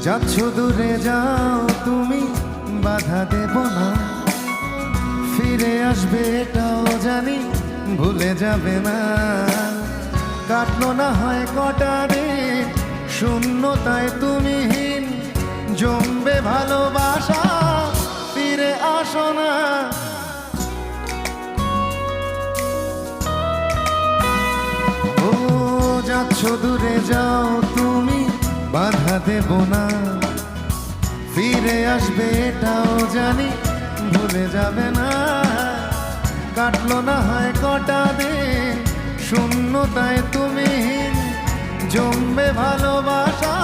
যাচ্ছ দূরে যাও তুমি, বাধা দেব না। ফিরে আসবে এটাও জানি, ভুলে যাবে না। কাটলো না হয় কটা দিন শূন্যতায় তুমিহীন, জমবে ভালোবাসা, ফিরে আসো না। ও যাচ্ছ দূরে যাও তুমি, বাধা দেব না। ফিরে আসবে এটাও জানি, ভুলে যাবে না। কাটলো না হয় কটা দিন শূন্যতায় তুমিহীন, জমবে ভালোবাসা,